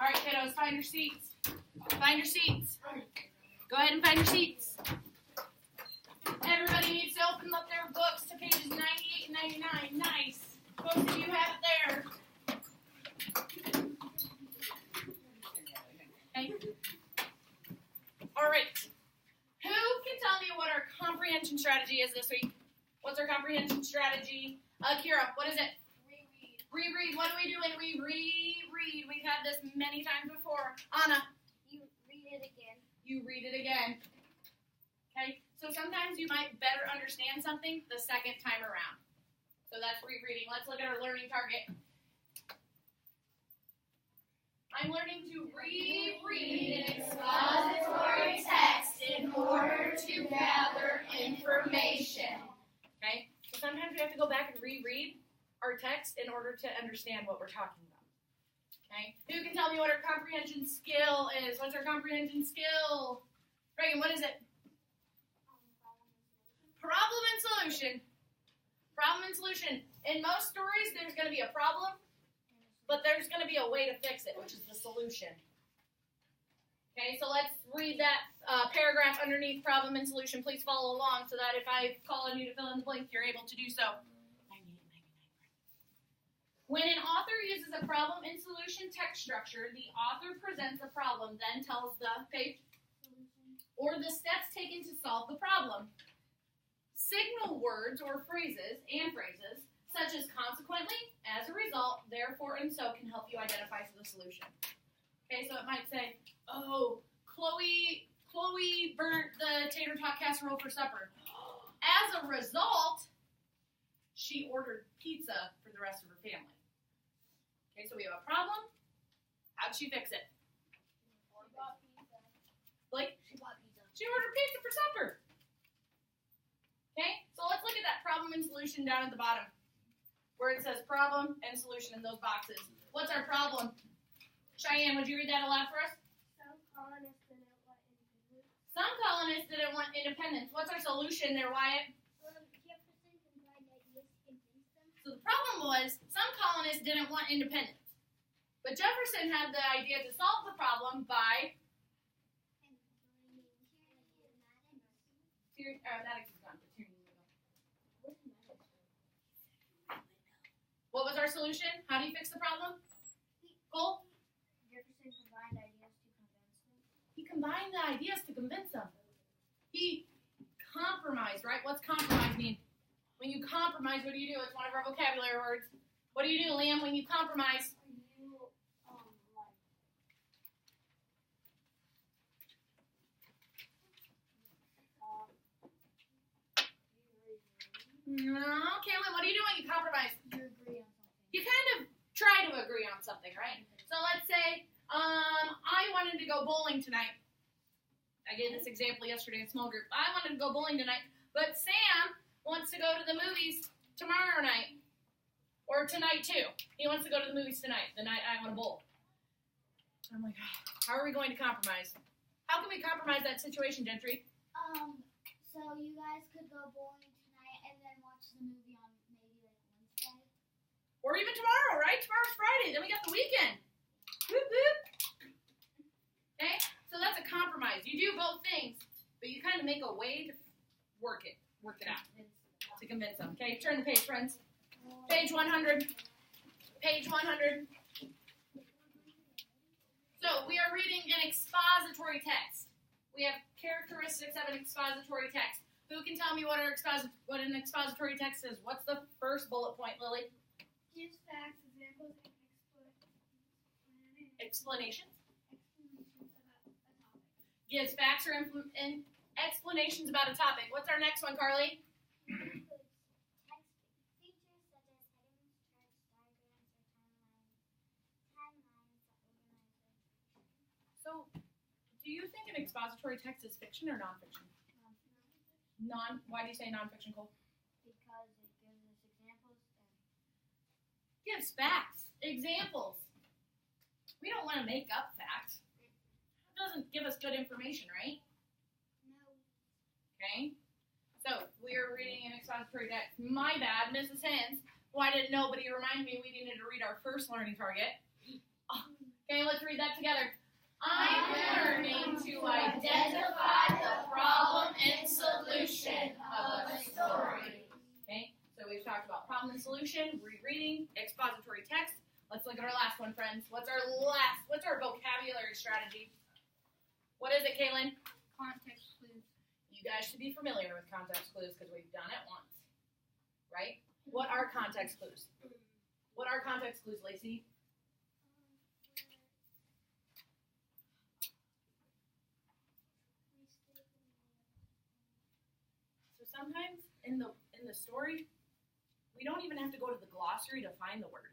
All right, kiddos, find your seats. Find your seats. Go ahead and find your seats. Everybody needs to open up their books to pages 98 and 99. Nice. Most of you have it there. Okay. All right. Who can tell me what our comprehension strategy is this week? What's our comprehension strategy? Kira, what is it? Reread. Reread. What do we do when we reread? We've had this many times before. Anna. You read it again. You read it again. Okay? So sometimes you might better understand something the second time around. So that's rereading. Let's look at our learning target. I'm learning to reread an expository text in order to gather information. Okay? So sometimes we have to go back and reread our text in order to understand what we're talking about. Okay? Who can tell me what our comprehension skill is? What's our comprehension skill? Reagan, what is it? Problem and solution. Problem and solution. In most stories, there's going to be a problem, but there's going to be a way to fix it, which is the solution. Okay, so let's read that paragraph underneath problem and solution. Please follow along so that if I call on you to fill in the blank, you're able to do so. When an author uses a problem and solution text structure, the author presents the problem, then tells the page or the steps taken to solve the problem. Signal words or phrases, such as consequently, as a result, therefore, and so can help you identify the solution. Okay, so it might say, oh, Chloe burnt the tater tot casserole for supper. As a result, she ordered pizza for the rest of her family. Okay, so we have a problem. How'd she fix it? She bought pizza. Like? She bought pizza. She ordered pizza for supper. Okay, so let's look at that problem and solution down at the bottom, where it says problem and solution in those boxes. What's our problem? Cheyenne, would you read that aloud for us? Some colonists didn't want independence. Some colonists didn't want independence. What's our solution there, Wyatt? Jefferson combined ideas to convince them. So the problem was some colonists didn't want independence. But Jefferson had the idea to solve the problem by... Mathematics is gone. What was our solution? How do you fix the problem? Cole? Jefferson combined ideas to convince them. He combined the ideas to convince them. He compromised, right? What's compromise mean? When you compromise, what do you do? It's one of our vocabulary words. What do you do, Liam, when you compromise? No, Caitlin, what do you do when you compromise? You agree on something. You kind of try to agree on something, right? So let's say, I wanted to go bowling tonight. I gave this example yesterday in small group. I wanted to go bowling tonight, but Sam wants to go to the movies tomorrow night. Or tonight, too. He wants to go to the movies tonight, the night I want to bowl. I'm like, how are we going to compromise? How can we compromise that situation, Gentry? So you guys could go bowling tonight and then watch the movie on maybe like Wednesday. Or even tomorrow, right? Tomorrow's Friday. Then we got the weekend. Whoop, whoop. Okay? So that's a compromise. You do both things, but you kind of make a way to work it out, to convince them. Okay? Turn the page, friends. Page 100. Page 100. So we are reading an expository text. We have characteristics of an expository text. Who can tell me what an expository text is? What's the first bullet point, Lily? Gives facts, examples, and Explanations. explanations about a topic. Gives facts or explanations about a topic. What's our next one, Carly? Includes text features such as headings, charts, diagrams, or timelines that organize information. So, do you think an expository text is fiction or nonfiction? Why do you say nonfiction, Cole? Because it gives us examples and Gives facts, examples. We don't want to make up facts. It doesn't give us good information, right? no. Okay. So we are reading an expository text. My bad, Mrs. Hens. Why didn't nobody remind me we needed to read our first learning target? Okay, let's read that together. I'm learning to identify the problem and solution of a story. Okay, so we've talked about problem and solution, rereading, expository text. Let's look at our last one, friends. What's our vocabulary strategy? What is it, Kaylin? Context clues. You guys should be familiar with context clues because we've done it once, right? What are context clues? What are context clues, Lacey? So sometimes in the story, we don't even have to go to the glossary to find the word.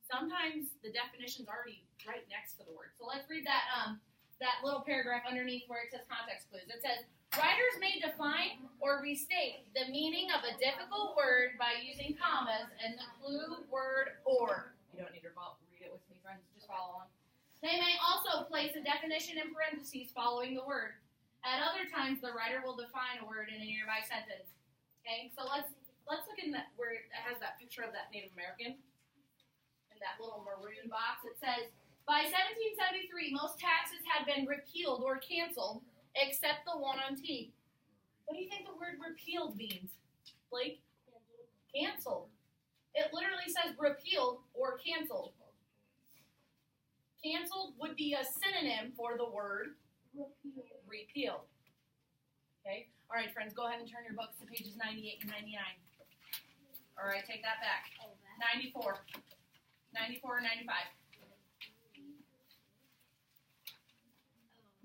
Sometimes the definition's already right next to the word. So let's read that that little paragraph underneath where it says context clues. It says, writers may define or restate the meaning of a difficult word by using commas and the clue word or. You don't need to read it with me, friends. Just follow along. They may also place a definition in parentheses following the word. At other times, the writer will define a word in a nearby sentence. Okay, so let's look in that where it has that picture of that Native American in that little maroon box. It says, by 1773, most taxes had been repealed or canceled, except the one on tea. What do you think the word repealed means, Blake? Canceled. It literally says repealed or canceled. Canceled would be a synonym for the word repealed. Okay? All right, friends, go ahead and turn your books to pages 98 and 99. All right, take that back. 94. 94 and 95.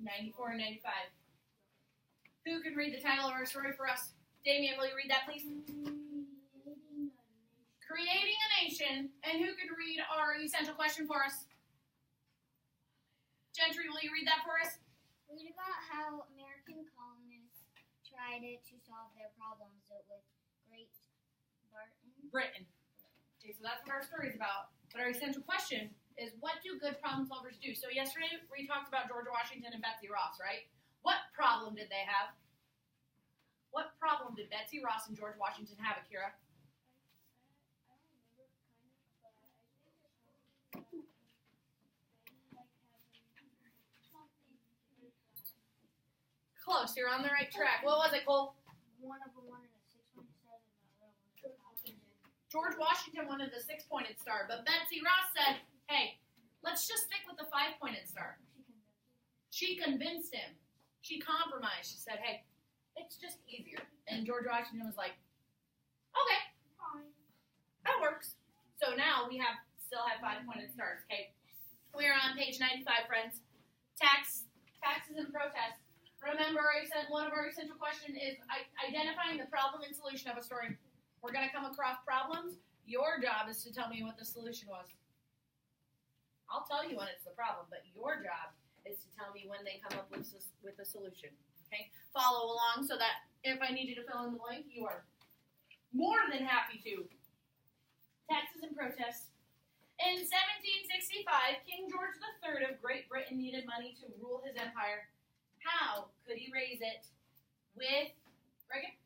94 and 95. Who can read the title of our story for us? Damien, will you read that, please? Creating a Nation. And who could read our essential question for us? Gentry, will you read that for us? Read about how American colonists tried to solve their problems with Great Britain. Okay, so that's what our story is about. But our essential question is, what do good problem solvers do? So yesterday we talked about George Washington and Betsy Ross, right? What problem did they have? What problem did Betsy Ross and George Washington have, Akira? Close, you're on the right track. What was it, Cole? One of them wanted a 6.7. George Washington wanted the 6-pointed star, but Betsy Ross said, hey, let's just stick with the 5-pointed star. She convinced him. She compromised. She said, hey, it's just easier. And George Washington was like, okay, fine. That works. So now we still have 5-pointed stars, okay? We're on page 95, friends. Taxes and protests. Remember, I said one of our essential questions is identifying the problem and solution of a story. We're going to come across problems. Your job is to tell me what the solution was. I'll tell you when it's the problem, but your job is to tell me when they come up with a solution. Okay? Follow along so that if I need you to fill in the blank, you are more than happy to. Taxes and protests. In 1765, King George III of Great Britain needed money to rule his empire. How could he raise it? With Reagan?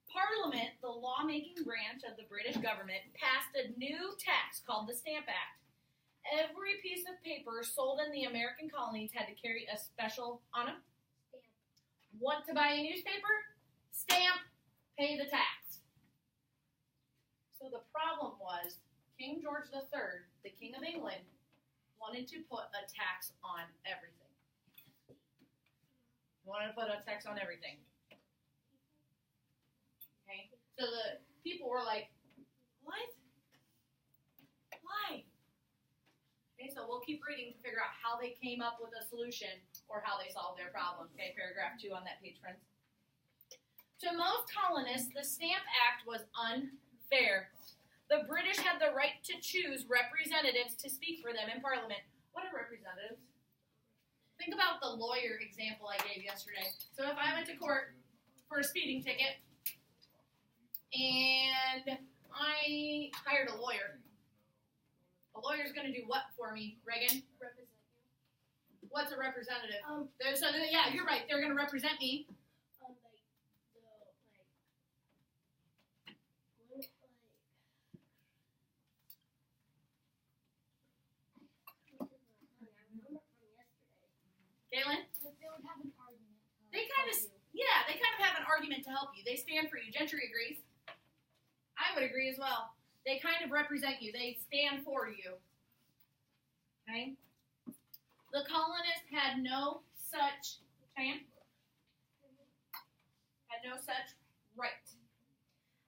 Parliament, the lawmaking branch of the British government, passed a new tax called the Stamp Act. Every piece of paper sold in the American colonies had to carry a special on them. Stamp. Want to buy a newspaper? Stamp, pay the tax. So the problem was King George III, the King of England, wanted to put a tax on everything. He wanted to put a tax on everything. Okay, so the people were like, what? Why? Okay, so we'll keep reading to figure out how they came up with a solution or how they solved their problem. Okay, paragraph 2 on that page, friends. To most colonists, the Stamp Act was unfair. The British had the right to choose representatives to speak for them in Parliament. What are representatives? Think about the lawyer example I gave yesterday. So if I went to court for a speeding ticket, and I hired a lawyer. A lawyer's going to do what for me, Reagan? Represent you. What's a representative? Yeah, you're right. They're going to represent me. to help you. They stand for you. Gentry agrees. I would agree as well. They kind of represent you. They stand for you. Okay? The colonists had no such right.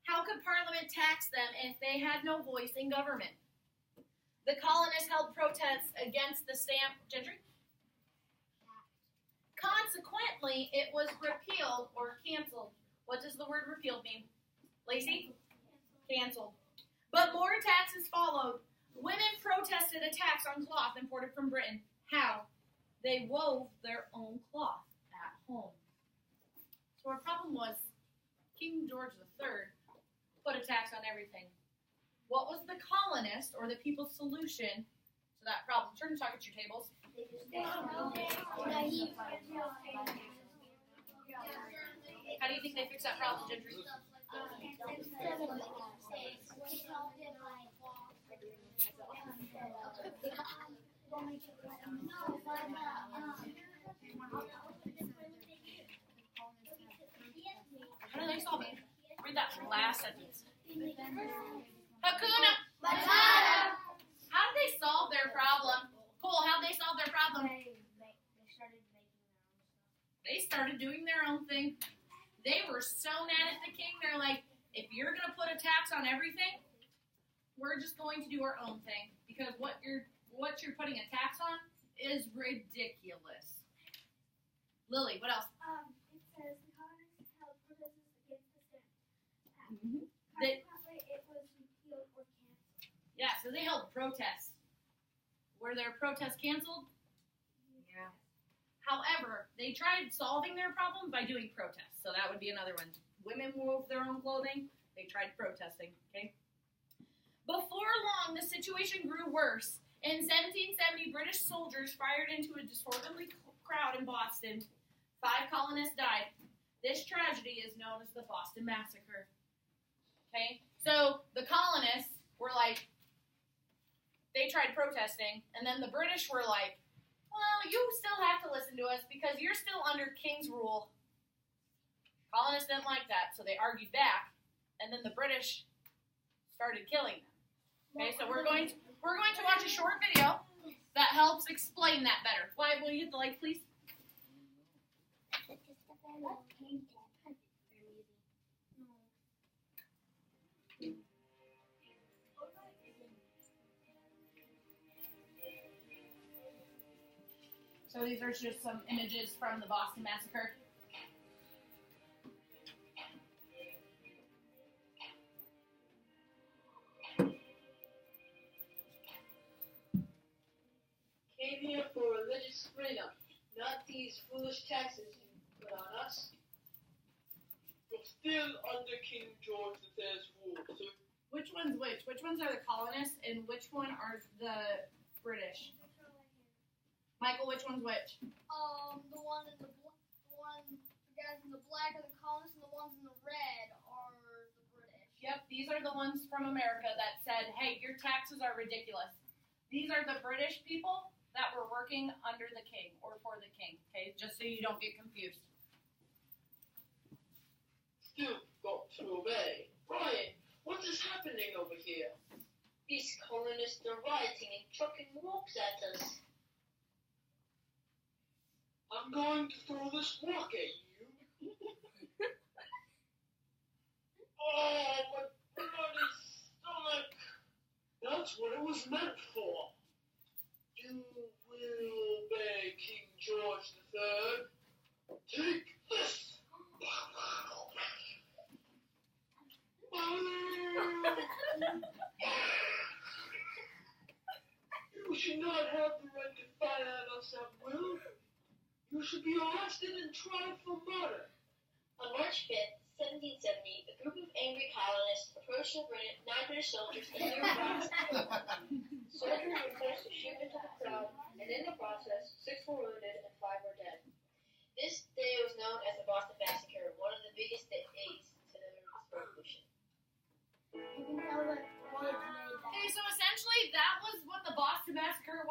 How could Parliament tax them if they had no voice in government? The colonists held protests against the stamp gentry. Consequently, it was repealed or canceled. What does the word repealed mean? Lacey? Canceled. But more taxes followed. Women protested a tax on cloth imported from Britain. How? They wove their own cloth at home. So our problem was King George III put a tax on everything. What was the colonist or the people's solution to that problem? Turn and talk at your tables. How do you think they fixed that problem, Gentry? How do they solve it? Read that last sentence. Hakuna Matata. How did they solve their problem? Cool. How did they solve their problem? They started doing their own thing. They were so mad at the king. They're like, if you're going to put a tax on everything, we're just going to do our own thing. Because what you're putting a tax on is ridiculous. Lily, what else? It says the colonists held protests against the stamp tax. Consequently, it was repealed or canceled. Yeah, so they held protests. Were their protests canceled? Yeah. However, they tried solving their problem by doing protests. So that would be another one. Women wove their own clothing. They tried protesting. Okay. Before long, the situation grew worse. In 1770, British soldiers fired into a disorderly crowd in Boston. 5 colonists died. This tragedy is known as the Boston Massacre. Okay? So the colonists were like, they tried protesting, and then the British were like, well, you still have to listen to us because you're still under King's rule. Colonists didn't like that, so they argued back, and then the British started killing them. Okay, so we're going to watch a short video that helps explain that better. Why will you hit the like, please? So these are just some images from the Boston Massacre. Came here for religious freedom, not these foolish taxes you put on us. We're still under King George III's rule, sir. Which one's which? Which ones are the colonists and which one are the British? Michael, which one's which? The guys in the black are the colonists, and the ones in the red are the British. Yep, these are the ones from America that said, hey, your taxes are ridiculous. These are the British people that were working under the king or for the king, okay? Just so you don't get confused. Still got to obey. Brian, what is happening over here? These colonists are rioting and chucking rocks at us. I'm going to throw this rock at you. Oh, my bloody stomach. That's what it was meant for. You will obey King George III. Take this. You should not have the right to fire at us at will. You should be arrested and tried for murder. On March 5th, 1770, a group of angry colonists approached the 9 British soldiers and threw rocks at them. Soldiers were forced to shoot into the crowd, and in the process, 6 were wounded and 5 were dead. This day was known as the Boston Massacre, one of the biggest days to the revolution. You can tell that words made that. Okay, so essentially that was what the Boston Massacre